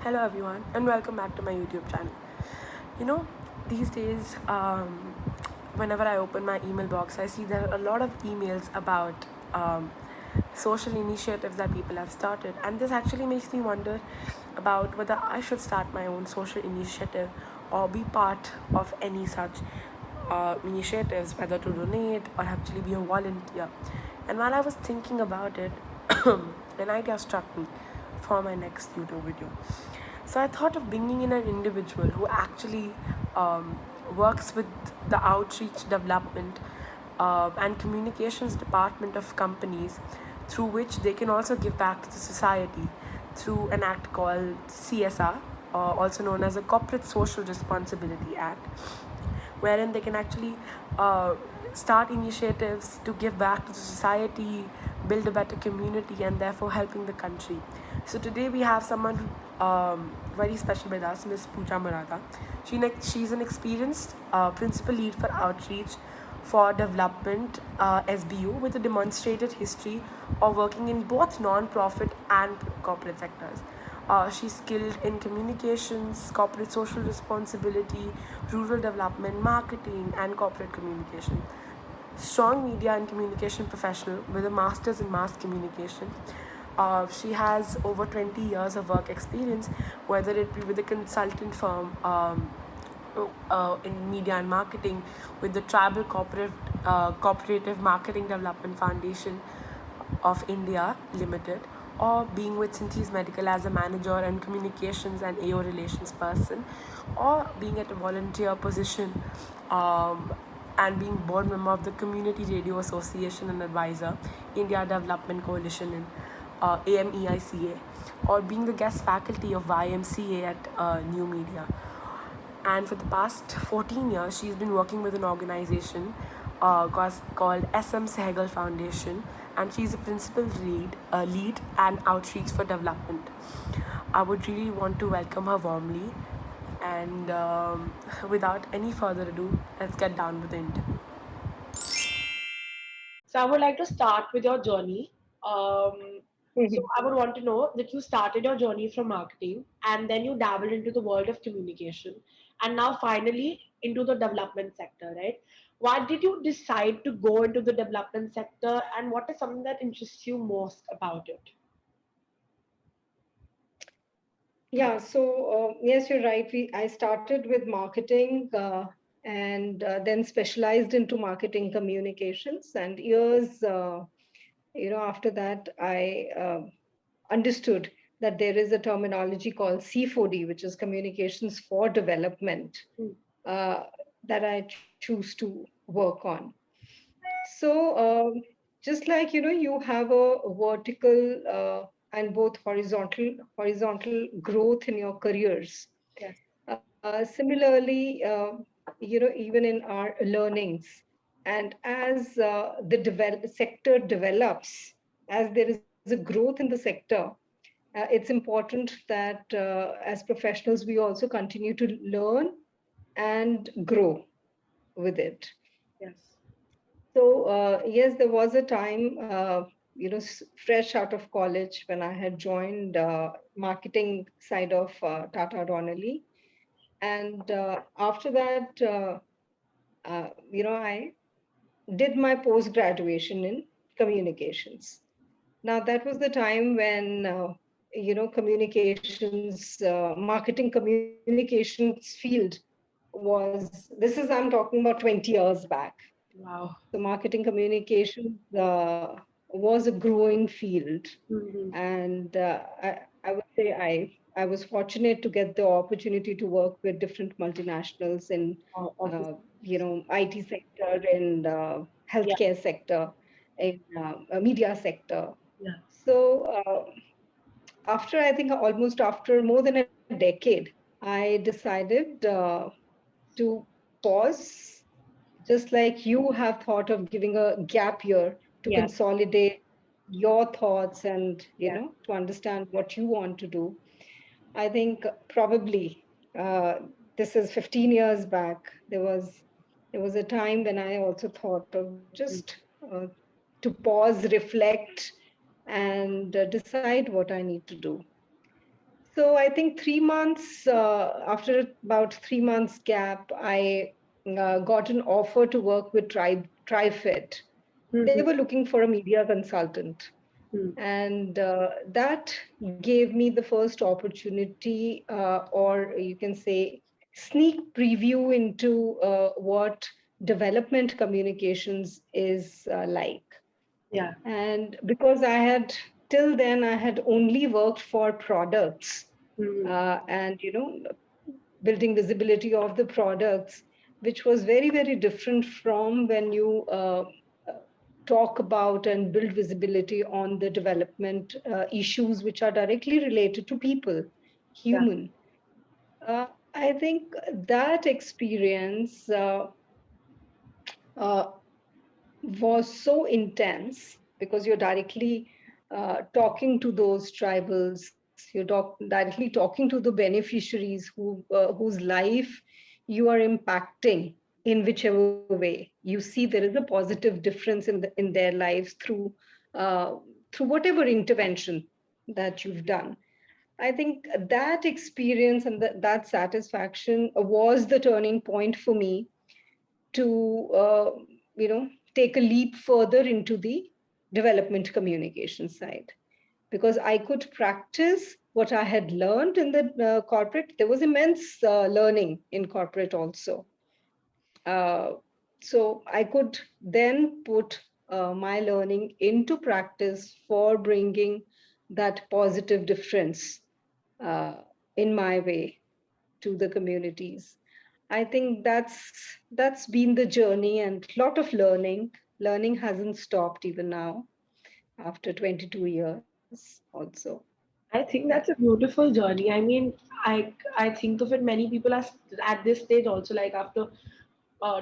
Hello everyone and welcome back to my YouTube channel. You know, these days, whenever I open my email box, I see there are a lot of emails about social initiatives that people have started, and this actually makes me wonder about whether I should start my own social initiative or be part of any such initiatives, whether to donate or actually be a volunteer. And while I was thinking about it, an idea struck me for my next YouTube video. So I thought of bringing in an individual who actually works with the outreach development and communications department of companies, through which they can also give back to the society through an act called CSR, also known as a Corporate Social Responsibility Act, wherein they can actually uh, start initiatives to give back to the society, build a better community, and therefore helping the country. So today we have someone very special with us, Miss Pooja Murada. She's an experienced principal lead for outreach for development SBU with a demonstrated history of working in both non-profit and corporate sectors. She's skilled in communications, corporate social responsibility, rural development, marketing, and corporate communication. Strong media and communication professional with a master's in mass communication. She has over 20 years of work experience, whether it be with a consultant firm in media and marketing, with the Tribal Cooperative Marketing Development Foundation of India Limited, or being with Synthes Medical as a manager and communications and AO relations person, or being at a volunteer position and being board member of the Community Radio Association and advisor, India Development Coalition in AMEICA, or being the guest faculty of YMCA at New Media. And for the past 14 years, she's been working with an organization called SM Sehgal Foundation, and she's a principal lead and outreach for development. I would really want to welcome her warmly. And without any further ado, let's get down with the interview. So I would like to start with your journey. So Mhm. I would want to know that you started your journey from marketing and then you dabbled into the world of communication and now finally into the development sector, right? Why did you decide to go into the development sector and what is something that interests you most about it? Yeah, so yes, you're right. I started with marketing and then specialized into marketing communications. And years, after that, I understood that there is a terminology called C4D, which is Communications for Development, Hmm. uh, that I choose to work on. So, just like you have a vertical and both horizontal growth in your careers. Yes. Similarly, even in our learnings, and as the sector develops, as there is a growth in the sector, it's important that as professionals we also continue to learn and grow with it. Yes. So, yes, there was a time, fresh out of college when I had joined marketing side of Tata Donnelly. And after that, I did my post graduation in communications. Now, that was the time when, marketing communications field this is, I'm talking about 20 years back. Wow. So marketing communications was a growing field, Mm-hmm. and I would say I was fortunate to get the opportunity to work with different multinationals in Obviously. IT sector, in Yeah. healthcare sector, in media sector. Yeah. So after, I think, almost after more than a decade, I decided to pause, just like you have thought of giving a gap year to Yeah. consolidate your thoughts and Yeah. to understand what you want to do. I think probably this is 15 years back. There was a time when I also thought of just to pause, reflect, and decide what I need to do. So I think 3 months, after about 3 months gap, I got an offer to work with TriFed. They were Mm-hmm. looking for a media consultant. And that gave me the first opportunity, or you can say sneak preview into what development communications is like. Yeah. And because I had, till then, I had only worked for products, Mm-hmm. and, building visibility of the products, which was very, very different from when you talk about and build visibility on the development issues which are directly related to people, Yeah. human. I think that experience uh, was so intense because you're directly talking to those tribals, directly talking to the beneficiaries whose life you are impacting in whichever way. You see there is a positive difference in their lives uh, through whatever intervention that you've done. I think that experience and that satisfaction was the turning point for me to take a leap further into the development communication side, because I could practice what I had learned in the corporate. There was immense learning in corporate also. uh, so I could then put my learning into practice for bringing that positive difference uh, in my way to the communities. I think that's been the journey, and a lot of learning. Learning hasn't stopped even now after 22 years also. I think Yeah. that's a beautiful journey. I mean, I think of it. Many people are at this stage also, like after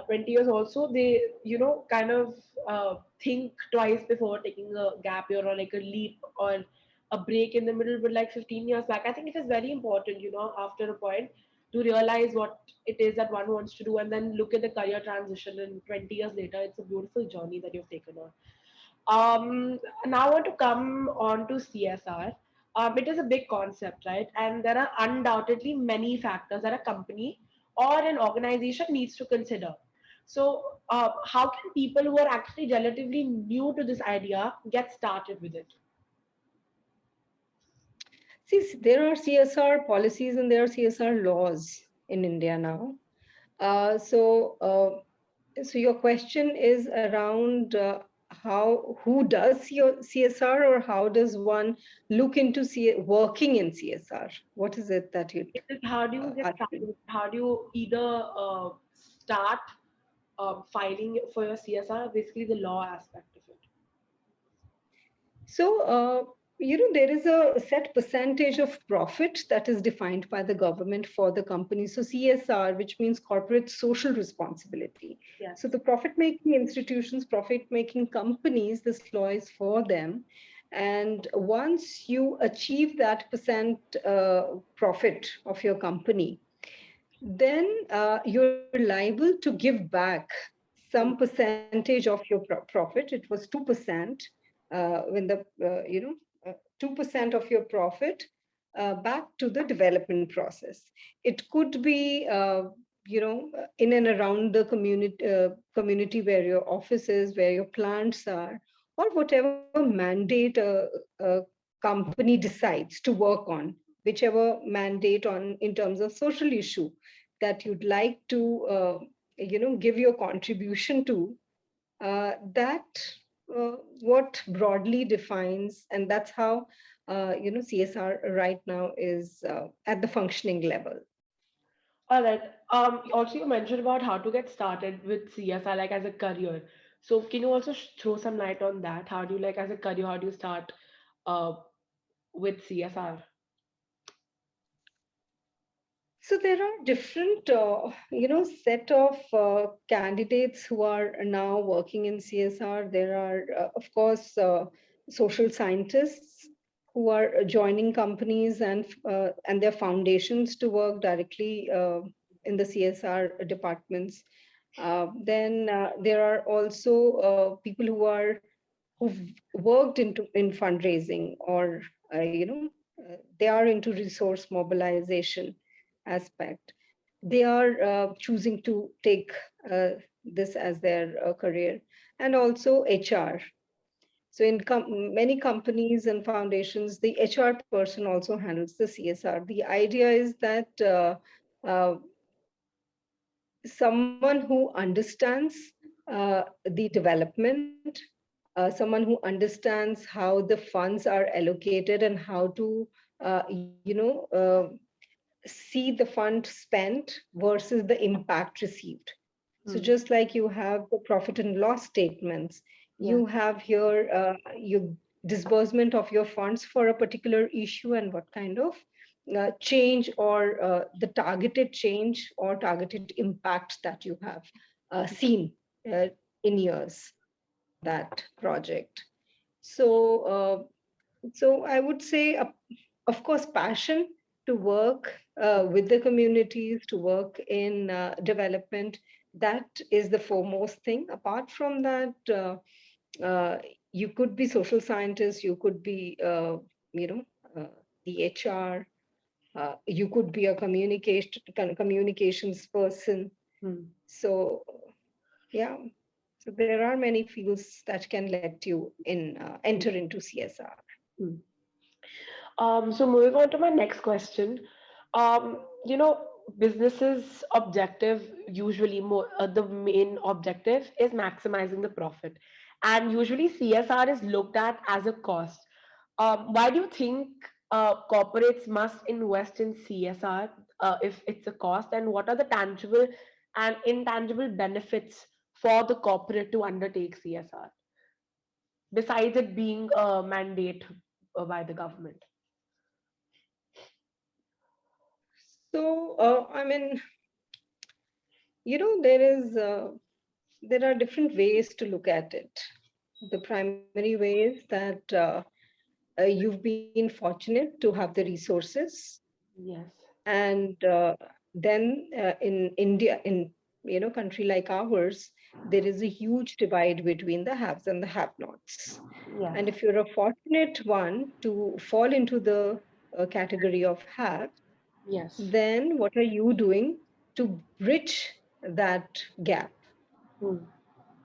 20 years also, they kind of think twice before taking a gap year or like a leap or a break in the middle. But like 15 years back, I think it is very important, after a point to realize what it is that one wants to do and then look at the career transition. And 20 years later, it's a beautiful journey that you've taken on. Now I want to come on to CSR. It is a big concept, right? And there are undoubtedly many factors that a company or an organization needs to consider. So, how can people who are actually relatively new to this idea get started with it? See, there are CSR policies and there are CSR laws in India now. So your question is around how who does your CSR, or how does one look into working in CSR? What is it that you It is how do you get are? started? How do you either start filing for your CSR, basically the law aspect of it? So, there is a set percentage of profit that is defined by the government for the company. So, CSR, which means corporate social responsibility. Yes. So, the profit making institutions, profit making companies, this law is for them. And once you achieve that percent profit of your company, then you're liable to give back some Hmm. percentage of your profit. It was 2%, when the 2% of your profit back to the development process. It could be in and around the community where your office is, where your plants are, or whatever mandate a company decides to work on, whichever mandate on in terms of social issue that you'd like to give your contribution to, that what broadly defines, and that's how CSR right now is at the functioning level. All right. Also, you mentioned about how to get started with CSR, like as a career. So, can you also throw some light on that? How do you like as a career? How do you start uh, with CSR? So there are different, set of candidates who are now working in CSR. There are, of course, social scientists who are joining companies and their foundations to work directly in the CSR departments. Then there are also people who've worked in fundraising, or they are into resource mobilization aspect. They are choosing to take this as their career, and also HR. So in many companies and foundations, the HR person also handles the CSR. The idea is that someone who understands the development, someone who understands how the funds are allocated and how to, see the fund spent versus the impact received. So Hmm. just like you have the profit and loss statements, Yeah. you have here your disbursement of your funds for a particular issue and what kind of change or the targeted change or targeted impact that you have seen uh, in years from that project. So, so I would say, of course, passion to work with the communities, to work in development. That is the foremost thing. Apart from that, you could be social scientists, you could be, you know, uh, the HR, you could be a communications person. Hmm. So yeah, so there are many fields that can let you in enter into CSR. Hmm. So moving on to my next question, businesses' objective usually more the main objective is maximizing the profit, and usually CSR is looked at as a cost. Why do you think corporates must invest in CSR if it's a cost, and what are the tangible and intangible benefits for the corporate to undertake CSR besides it being a mandate by the government? So, I mean, there is there are different ways to look at it. The primary way is that you've been fortunate to have the resources, Yes. and then in India, in country like ours, there is a huge divide between the haves and the have-nots. Yes. And if you're a fortunate one to fall into the category of have, Yes. then what are you doing to bridge that gap, Hmm.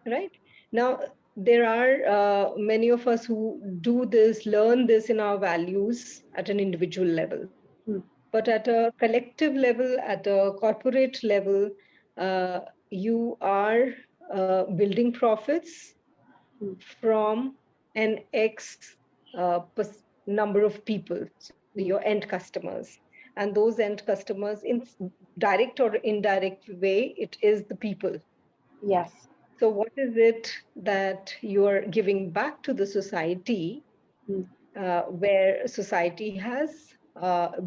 right? Now, there are many of us who do this, learn this in our values at an individual level. Hmm. But at a collective level, at a corporate level, you are building profits Hmm. from an X number of people, so your Hmm. end customers. And those end customers, in direct or indirect way, it is the people. Yes. So, what is it that you are giving back to the society, Hmm. where society has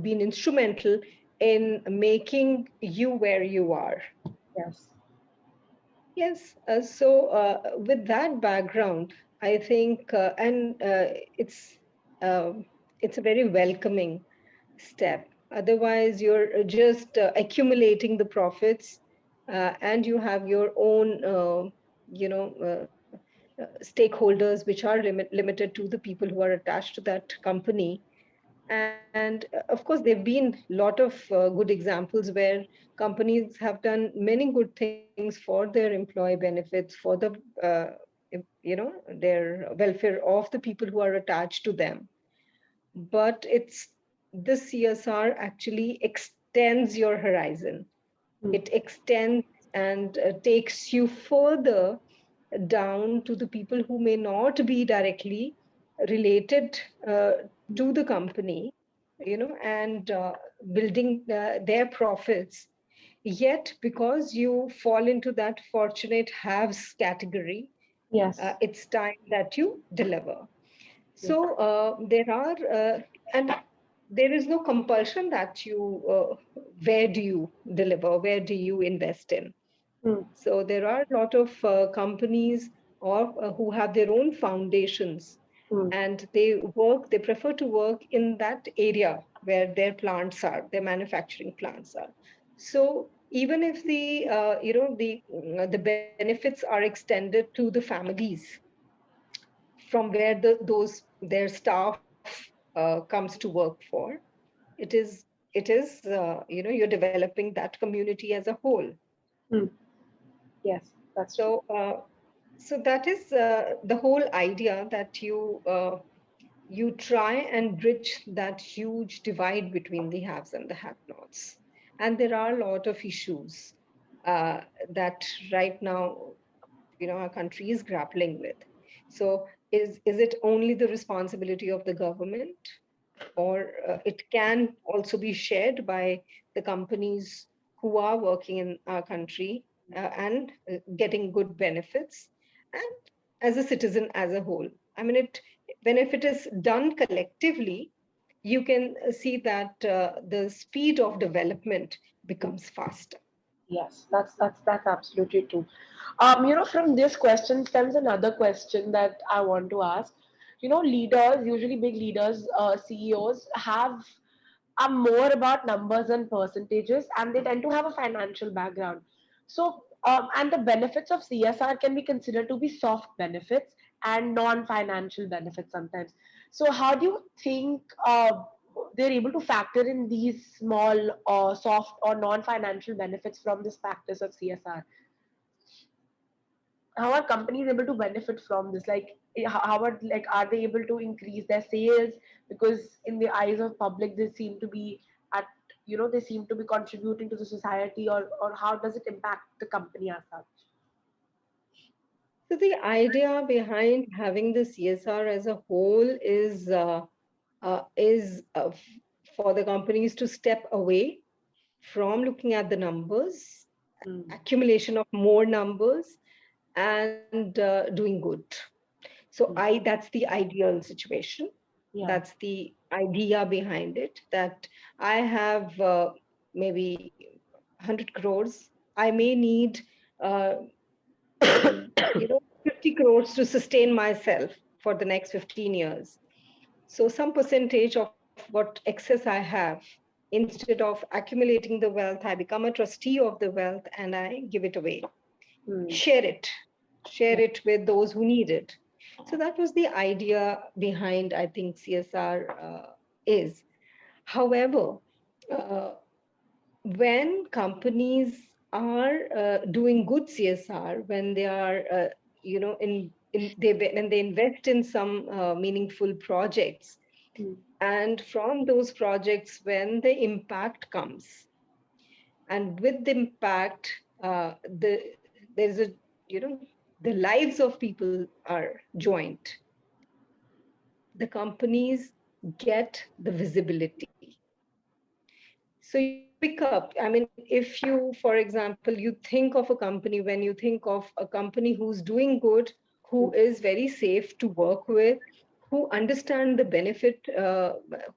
been instrumental in making you where you are? Yes. Yes. So, with that background, I think, and it's a very welcoming step. Otherwise, you're just accumulating the profits, and you have your own, you know, stakeholders, which are limited to the people who are attached to that company. And of course, there have been a lot of good examples where companies have done many good things for their employee benefits, for the uh, their welfare of the people who are attached to them. But it's the CSR actually extends your horizon. Hmm. It extends and takes you further down to the people who may not be directly related to the company, and building their profits. Yet, because you fall into that fortunate haves category, Yes. it's time that you deliver. Yes. So there are, and there is no compulsion that where do you deliver, where do you invest in. Hmm. So there are a lot of companies or who have their own foundations, Hmm. and they prefer to work in that area where their plants are, their manufacturing plants are. So even if the benefits are extended to the families from where those their staff comes to work for. It is you're developing that community as a whole. Hmm. Yes, that's true. So uh, so that is the whole idea, that you try and bridge that huge divide between the haves and the have-nots. And there are a lot of issues that right now, our country is grappling with. So is it only the responsibility of the government, or it can also be shared by the companies who are working in our country and getting good benefits, and as a citizen as a whole. I mean, if it is done collectively, you can see that the speed of development becomes faster. Yes, that's absolutely true. From this question stems another question that I want to ask. Leaders, usually big leaders, CEOs, are more about numbers and percentages, and they tend to have a financial background. So, and the benefits of CSR can be considered to be soft benefits and non-financial benefits sometimes. So, how do you think they're able to factor in these small or soft or non-financial benefits from this practice of CSR? How are companies able to benefit from this? Like, are they able to increase their sales, because in the eyes of public they seem to be at they seem to be contributing to the society, or how does it impact the company as such? So the idea behind having the CSR as a whole is for the companies to step away from looking at the numbers, Mm. accumulation of more numbers, and doing good. So Mm. I that's the ideal situation. Yeah. That's the idea behind it. That I have maybe 100 crores. I may need uh, 50 crores to sustain myself for the next 15 years. So some percentage of what excess I have, instead of accumulating the wealth, I become a trustee of the wealth and I give it away. Mm. Share it. Share Yeah. it with those who need it. So that was the idea behind, I think, CSR is. However, uh, when companies are doing good CSR, when they are, when they invest in some meaningful projects, Mm. and from those projects, when the impact comes, and with the impact, there's a, you know, the lives of people are joined. The companies get the visibility. So you pick up, I mean, if you, for example, you think of a company, when you think of a company who's doing good, who Mm. is very safe to work with, who understand the benefit,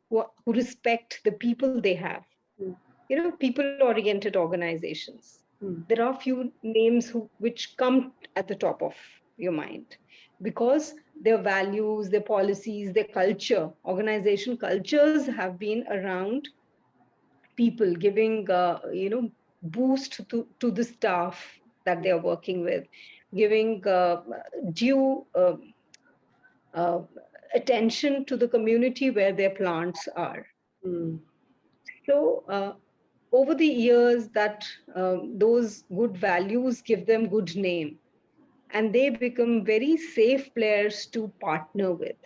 who respect the people they have, Mm. people oriented organizations, Mm. there are few names which come at the top of your mind, because their values, their policies, their culture, organization cultures have been around people, giving boost to the staff that they are working with, giving due uh, attention to the community where their plants are. Mm. So over the years, that those good values give them good name, and they become very safe players to partner with.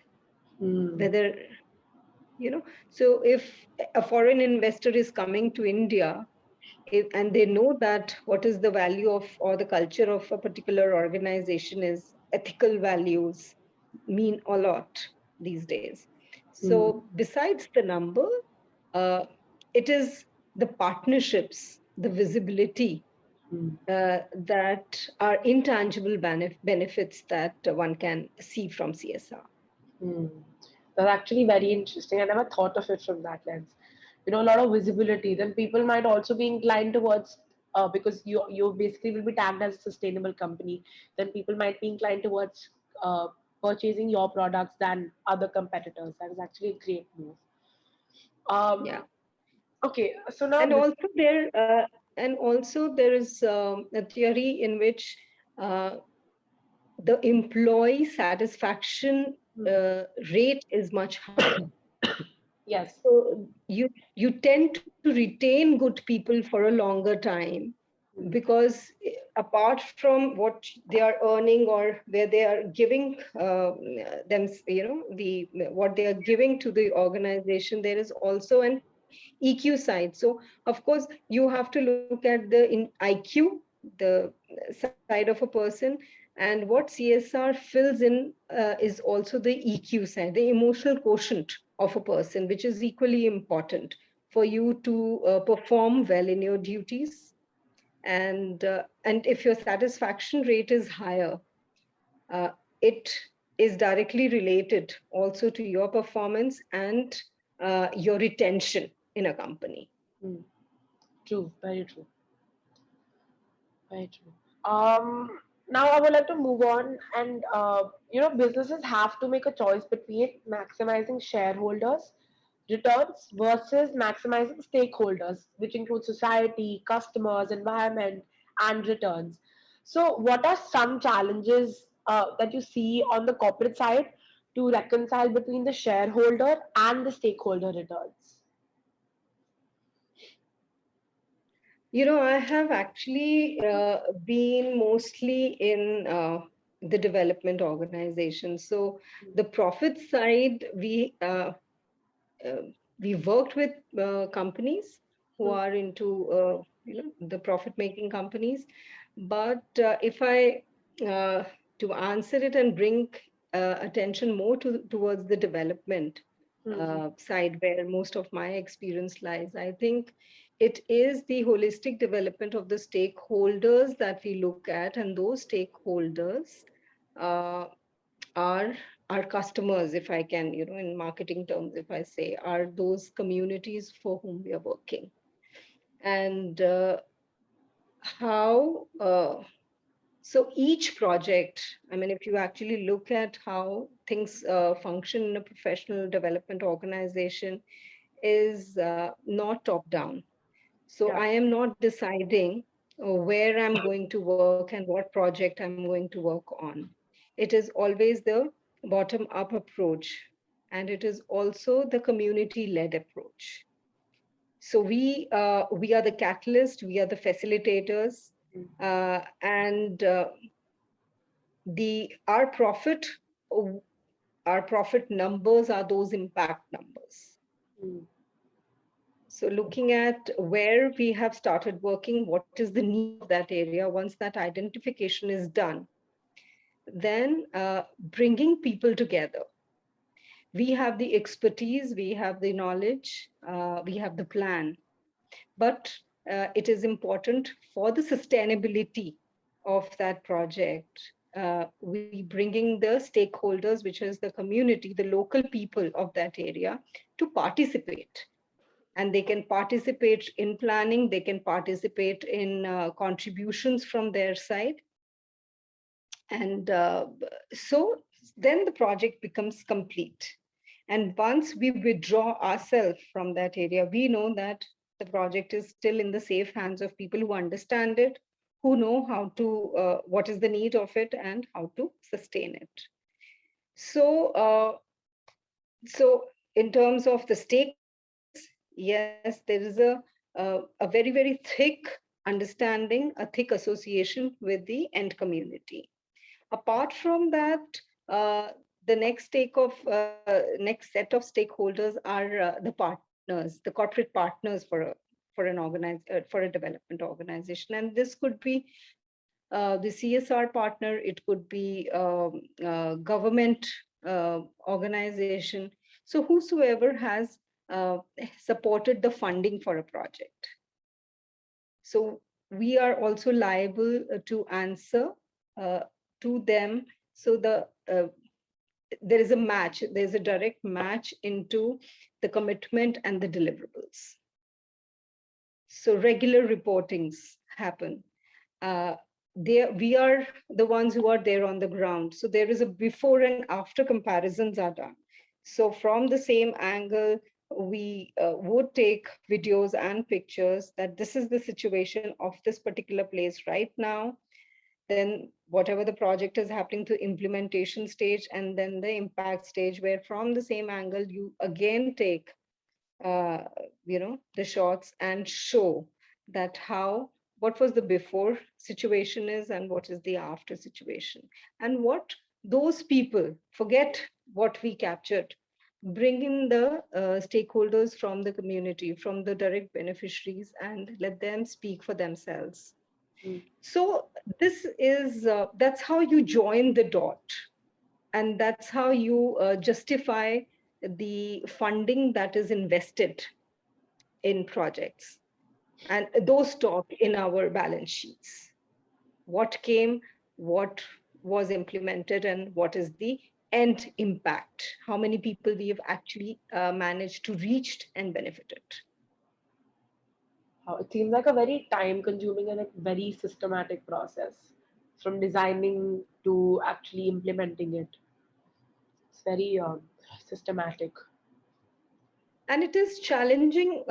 Mm. Whether, so if a foreign investor is coming to India, and they know that what is the value of, or the culture of a particular organization, is ethical values mean a lot these days. Mm. So besides the number, uh, it is the partnerships, the visibility, Mm. that are intangible benefits that one can see from CSR. Hmm. That's actually very interesting. I never thought of it from that lens. A lot of visibility. Then people might also be inclined towards, because you basically will be tagged as a sustainable company. Then people might be inclined towards uh, purchasing your products than other competitors. That is actually a great move. Yeah. Okay, so now and this. also there uh, and also there is a theory in which uh, the employee satisfaction Hmm. rate is much higher. Yes. So you tend to retain good people for a longer time, Mm. because apart from what they are earning or where they are giving them, the what they are giving to the organization, there is also an EQ side. So of course you have to look at the IQ, the side of a person, and what CSR fills in is also the EQ side, the emotional quotient of a person, which is equally important for you to perform well in your duties. And if your satisfaction rate is higher, uh, it is directly related also to your performance and your retention in a company. Mm. True, very true, very true. Now I would like to move on, and businesses have to make a choice between maximizing shareholders' returns versus maximizing stakeholders, which include society, customers, environment, and returns. So, what are some challenges that you see on the corporate side to reconcile between the shareholder and the stakeholder returns? I have actually been mostly in the development organization. So the profit side, uh, we worked with companies who Mm, are into the profit making companies. But if I to answer it and bring attention more towards the development mm, side, where most of my experience lies, I think it is the holistic development of the stakeholders that we look at, and those stakeholders uh, are our customers, if I can, in marketing terms, if I say, are those communities for whom we are working. And how so each project, I mean, if you actually look at how things function in a professional development organization, is not top down. So yeah. I am not deciding where I'm going to work and what project I'm going to work on. It is always the bottom up approach, and it is also the community led approach. So we are the catalyst, we are the facilitators, Mm, and the uh, our profit numbers are those impact numbers. mm, So looking at where we have started working, what is the need of that area, once that identification is done, then bringing people together. We have the expertise, we have the knowledge, we have the plan, but it is important for the sustainability of that project. We bringing the stakeholders, which is the community, the local people of that area, to participate. And they can participate in planning, they can participate in contributions from their side. And so then the project becomes complete. And once we withdraw ourselves from that area, we know that the project is still in the safe hands of people who understand it, who know how to, what is the need of it and how to sustain it. So, so in terms of the stakeholders, yes, there is a very, very thick understanding, a thick association with the end community. Apart from that, uh, the next set of stakeholders are the partners, the corporate partners for a development organization, and this could be the CSR partner, it could be government organization. So whosoever has uh, supported the funding for a project. So we are also liable to answer uh, to them. So there is a match, there's a direct match into the commitment and the deliverables. So regular reportings happen. Uh, we are the ones who are there on the ground. So there is a before and after comparisons are done. So from the same angle, we would take videos and pictures that this is the situation of this particular place right now, then whatever the project is happening to implementation stage, and then the impact stage, where from the same angle you again take uh, the shots and show that how what was the before situation is and what is the after situation, and what those people forget what we captured, bring in the stakeholders from the community, from the direct beneficiaries, and let them speak for themselves. Mm. So this is that's how you join the dot, and that's how you justify the funding that is invested in projects, and those talk in our balance sheets. What came, what was implemented, and what is the end impact, how many people we have actually managed to reach and benefited. It seems like a very time consuming and a very systematic process from designing to actually implementing it. It's very systematic. And it is challenging,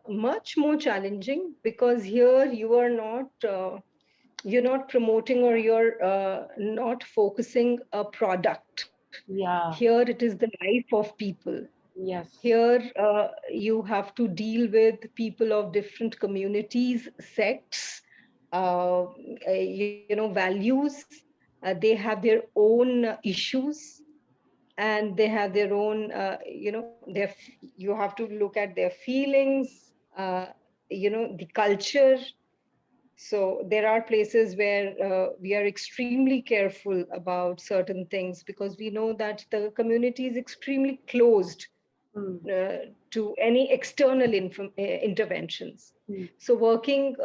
much more challenging, because here you are not you're not promoting, or you're not focusing a product. Yeah. Here it is the life of people. Yes. Here you have to deal with people of different communities, sects, values. They have their own issues, and they have their own you have to look at their feelings, the culture. So there are places where we are extremely careful about certain things, because we know that the community is extremely closed Mm. to any external interventions. Mm. So working,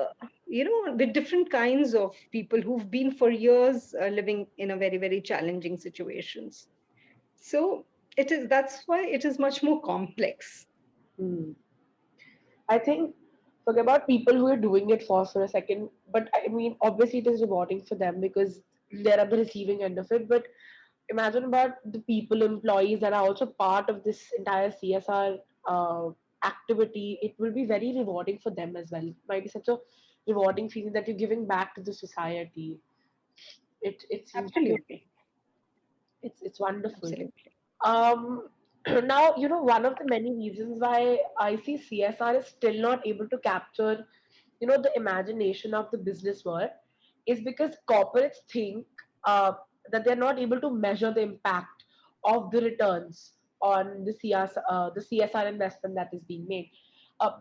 with different kinds of people who've been for years living in a very, very challenging situations. So that's why it is much more complex. Mm. I think forget about people who are doing it for a second, but I mean, obviously it is rewarding for them because they're at the receiving end of it. But imagine about the people, employees that are also part of this entire CSR activity. It will be very rewarding for them as well. It might be such a rewarding feeling that you're giving back to the society. It seems like Absolutely. it's wonderful. Absolutely. Um, now, one of the many reasons why I see CSR is still not able to capture, the imagination of the business world is because corporates think that they're not able to measure the impact of the returns on the CSR investment that is being made.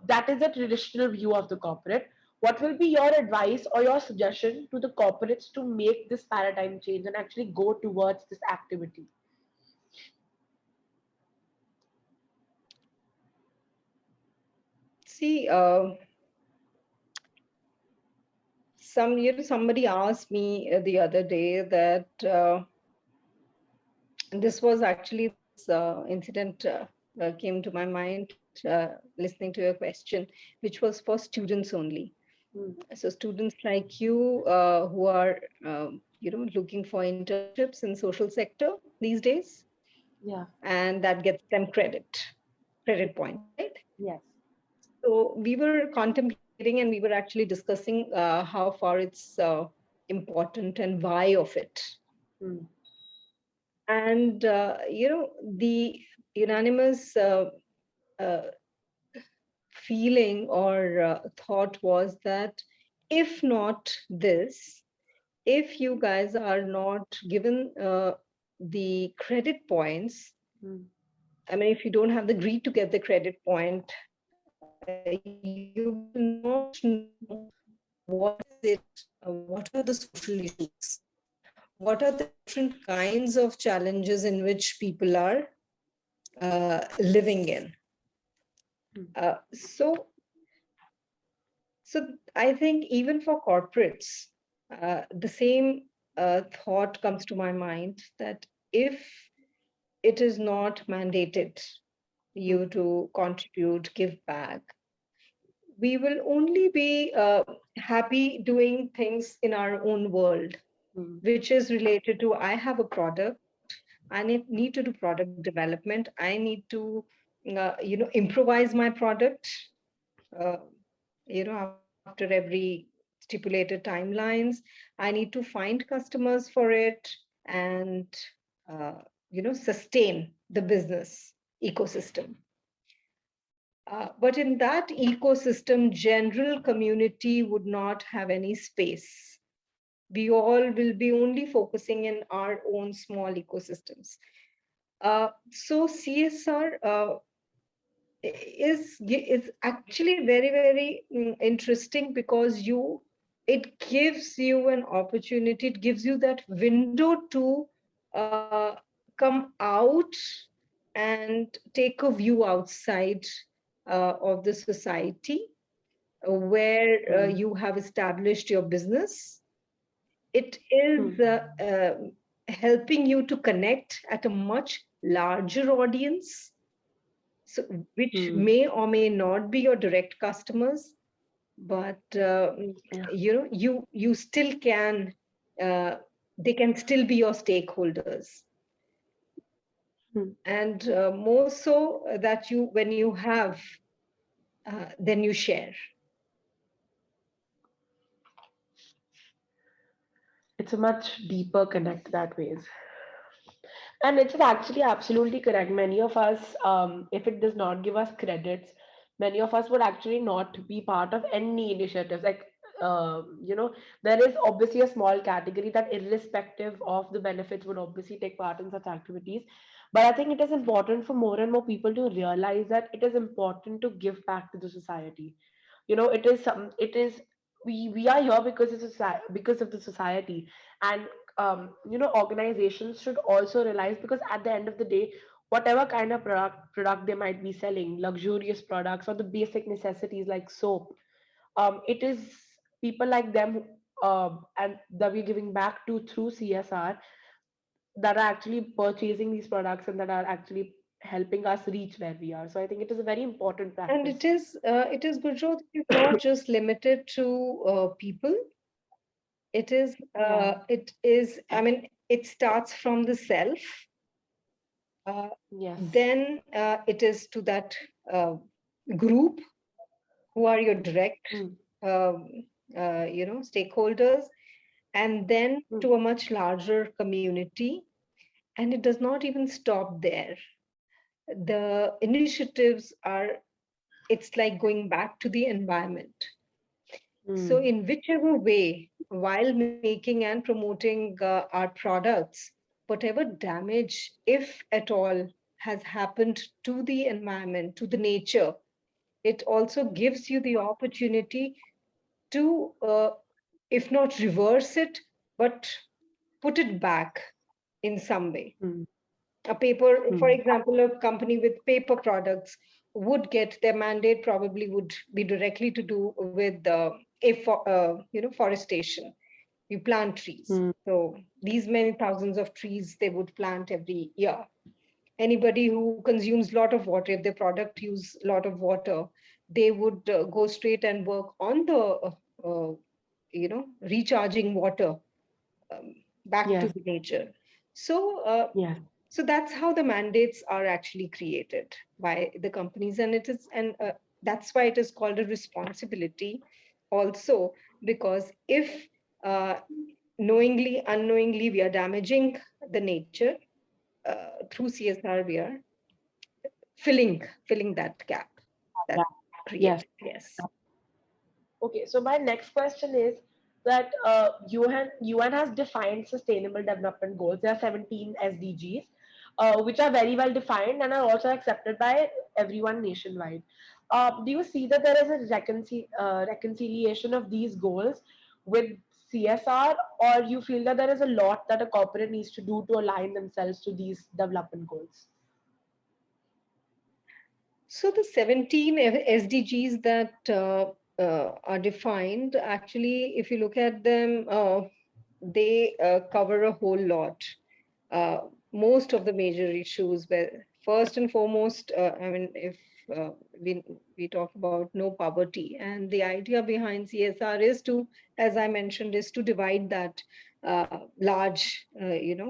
That is a traditional view of the corporate. What will be your advice or your suggestion to the corporates to make this paradigm change and actually go towards this activity? See, somebody asked me the other day that this was actually this incident came to my mind listening to your question, which was for students only. Hmm. So students like you who are looking for internships in social sector these days, Yeah. and that gets them credit points, right? Yes. So we were contemplating, and we were actually discussing how far it's important and why of it. Hmm. And the unanimous uh, feeling or thought was that if not this, if you guys are not given the credit points, Hmm. I mean, if you don't have the greed to get the credit point, you will not know what is it, what are the social issues, what are the different kinds of challenges in which people are living in. Hmm. So I think even for corporates, the same thought comes to my mind, that if it is not mandated Hmm. you to contribute, give back, we will only be happy doing things in our own world, Hmm. which is related to I have a product, I need to do product development, I need to improvise my product, uh, after every stipulated timelines. I need to find customers for it, and sustain the business ecosystem. But in that ecosystem, general community would not have any space. We all will be only focusing in our own small ecosystems. So CSR is actually very interesting, because it gives you an opportunity, it gives you that window to uh, come out and take a view outside of the society where Hmm. you have established your business. It is Hmm. helping you to connect at a much larger audience, so which Hmm. may or may not be your direct customers, but Yeah. you still can, uh, they can still be your stakeholders. Hmm. And more so that you when you have, then you share. It's a much deeper connect that ways. And it's actually absolutely correct. Many of us, if it does not give us credits, many of us would actually not be part of any initiatives. Like, there is obviously a small category that, irrespective of the benefits, would obviously take part in such activities. But I think it is important for more and more people to realize that it is important to give back to the society. It is we are here because of the society. And organizations should also realize, because at the end of the day, whatever kind of product they might be selling, luxurious products or the basic necessities like soap, it is people like them, and that we're giving back to through CSR, that are actually purchasing these products and that are actually helping us reach where we are. So I think it is a very important And practice. it is Gujot, is not just limited to people. Yeah. It is, I mean, it starts from the self, uh, Yes. then it is to that uh, group who are your direct Mm. um, stakeholders, and then Mm. to a much larger community. And it does not even stop there. The initiatives are, it's like going back to the environment. So Mm. in whichever way, while making and promoting our products, whatever damage, if at all, has happened to the environment, to the nature, it also gives you the opportunity to, if not reverse it, but put it back in some way. Mm. A paper, for Mm. example, a company with paper products would get their mandate, probably would be directly to do with forestation. You plant trees. Mm. So these many thousands of trees they would plant every year. Anybody who consumes a lot of water, if their product use a lot of water, they would go straight and work on the recharging water um, back to Yes. the nature. So uh, Yes. so that's how the mandates are actually created by the companies, and that's why it is called a responsibility also, because if uh, knowingly unknowingly we are damaging the nature, through CSR we are filling that gap that Yeah. Yes. created. Yes. Okay, so my next question is that UN has defined sustainable development goals. There are 17 SDGs, which are very well defined and are also accepted by everyone nationwide. Do you see that there is a reconciliation of these goals with CSR, or you feel that there is a lot that a corporate needs to do to align themselves to these development goals? So the 17 SDGs that are defined, actually, if you look at them, they cover a whole lot. Uh, Most of the major issues, where first and foremost, I mean, if uh, we we talk about no poverty, and the idea behind CSR is to, as I mentioned, is to divide that large,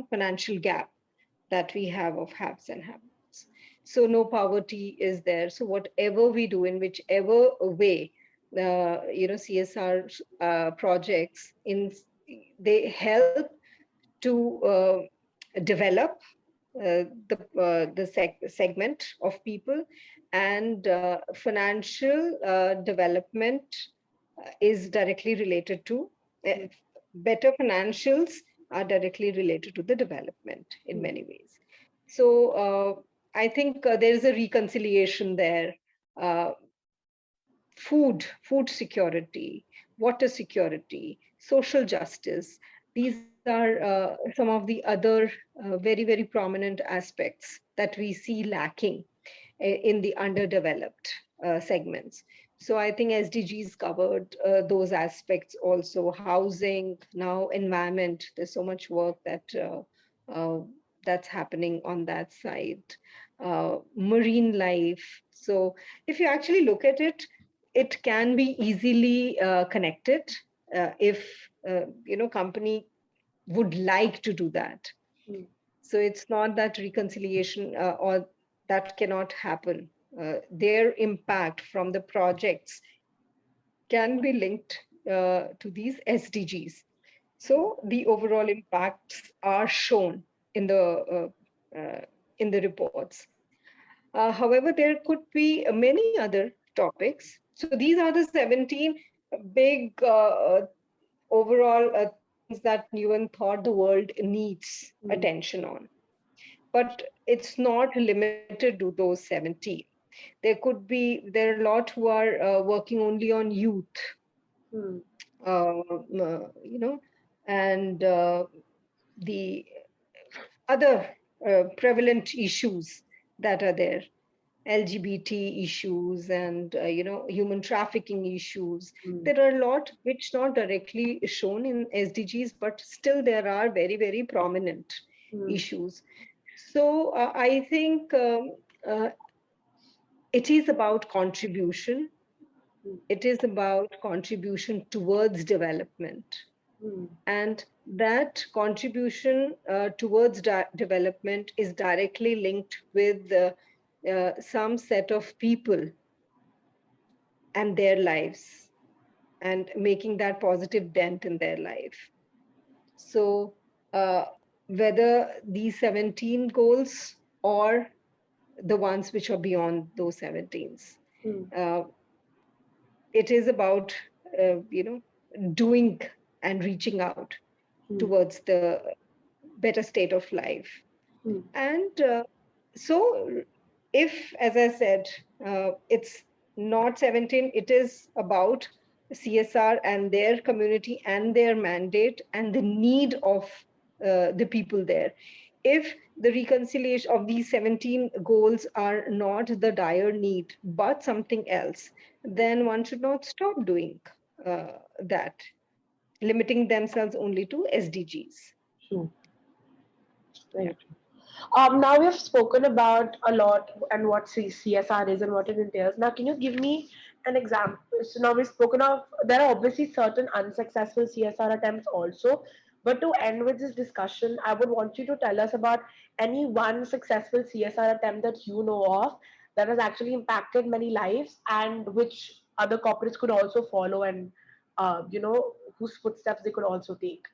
financial gap that we have of haves and have-nots. So no poverty is there. So whatever we do in whichever way, CSR projects, they help to develop. segment of people, and financial development is directly related to uh, mm, better financials are directly related to the development in mm, many ways. So I think there is a reconciliation there. Uh, food security, water security, social justice. These are some of the other very, very prominent aspects that we see lacking in the underdeveloped segments. So I think SDGs covered those aspects also. Housing, now environment. There's so much work that's happening on that side. Marine life. So if you actually look at it, it can be easily connected if company would like to do that. mm, So it's not that reconciliation or that cannot happen. Their impact from the projects can be linked to these SDGs. So the overall impacts are shown in the reports. However, there could be many other topics. So these are the 17 big overall things that UN thought the world needs mm, attention on. But it's not limited to those 17. There are a lot who are working only on youth, mm, you know, and the other prevalent issues that are there, LGBT issues and human trafficking issues. mm, There are a lot which not directly shown in SDGs, but still there are very, very prominent mm, issues. So I think uh, it is about contribution. mm, It is about contribution towards development. mm, And that contribution towards development is directly linked with some set of people and their lives and making that positive dent in their life. So, uh, whether these 17 goals or the ones which are beyond those 17s, mm, uh, it is about, doing and reaching out mm, towards the better state of life. mm, And so, if, as I said, it's not 17, it is about CSR and their community and their mandate and the need of the people there. If the reconciliation of these 17 goals are not the dire need, but something else, then one should not stop doing that, limiting themselves only to SDGs. true. Yeah. Very true. Now we have spoken about a lot and what CSR is and what it entails. Now, can you give me an example? So now we've spoken of there are obviously certain unsuccessful CSR attempts also. But to end with this discussion, I would want you to tell us about any one successful CSR attempt that you know of that has actually impacted many lives and which other corporates could also follow and whose footsteps they could also take.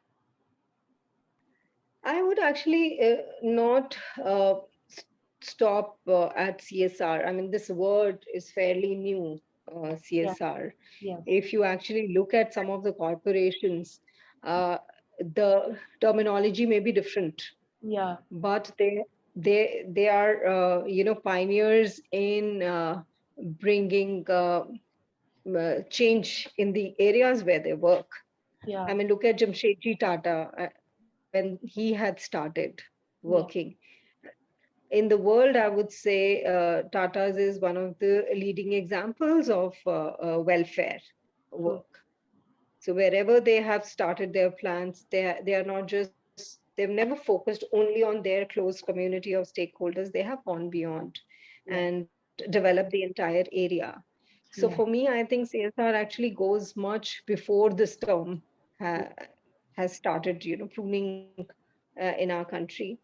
I would actually not stop at CSR. I mean, this word is fairly new, Yeah. CSR. Yes. If you actually look at some of the corporations, uh, the terminology may be different, Yeah. but they are pioneers in bringing change in the areas where they work. Yeah. I mean, look at Jamshedji Tata when he had started Yeah. working. In the world, I would say Tata's is one of the leading examples of welfare True. work. So wherever they have started their plants, they are not just they've never focused only on their close community of stakeholders. They have gone beyond Yeah. and developed the entire area. So for Yeah. me, I think CSR actually goes much before this term ha- has started, pruning in our country.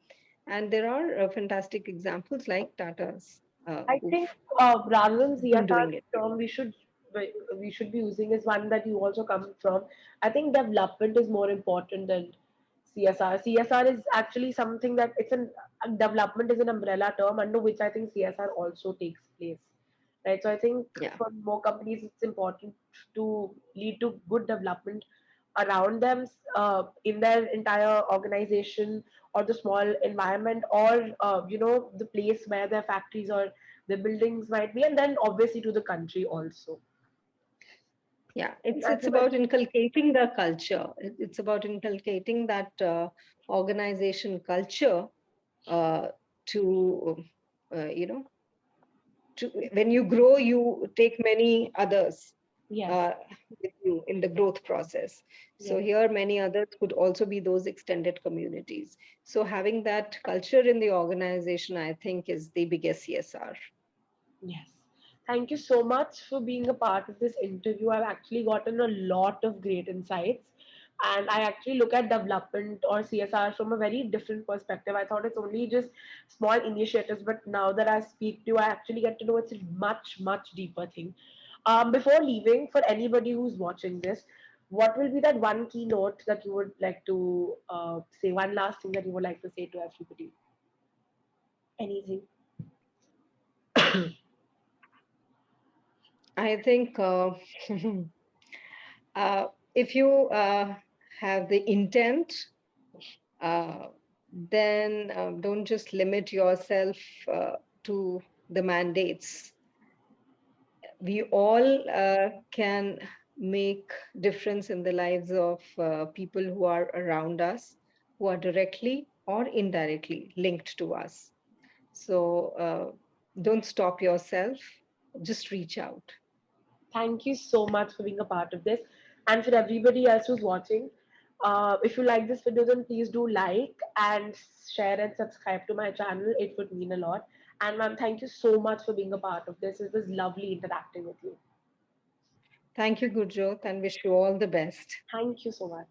And there are fantastic examples like Tata's I who've think rather than been CSR doing it. term, we should be using is one that you also come from. I think development is more important than CSR. CSR is actually something that it's an development is an umbrella term under which I think CSR also takes place, right? So I think Yeah. for more companies, it's important to lead to good development around them, in their entire organization or the small environment, or the place where their factories or the buildings might be, and then obviously to the country also. Yeah, I it's feel like about inculcating the culture. It's about inculcating that organization culture uh, to you know to when you grow, you take many others yes, uh, with you in the growth process. So yes. here, many others could also be those extended communities. So having that culture in the organization, I think, is the biggest CSR. Yes. Thank you so much for being a part of this interview. I've actually gotten a lot of great insights. And I actually look at development or CSR from a very different perspective. I thought it's only just small initiatives, but now that I speak to you, I actually get to know it's a much, much deeper thing. Before leaving, for anybody who's watching this, what will be that one keynote that you would like to say? One last thing that you would like to say to everybody? Anything? I think uh, if you have the intent, uh, then don't just limit yourself to the mandates. We all can make difference in the lives of people who are around us, who are directly or indirectly linked to us. So don't stop yourself, just reach out. Thank you so much for being a part of this. And for everybody else who's watching, if you like this video, then please do like and share and subscribe to my channel. It would mean a lot. And ma'am, thank you so much for being a part of this. It was lovely interacting with you. Thank you, Gurjot, and wish you all the best. Thank you so much.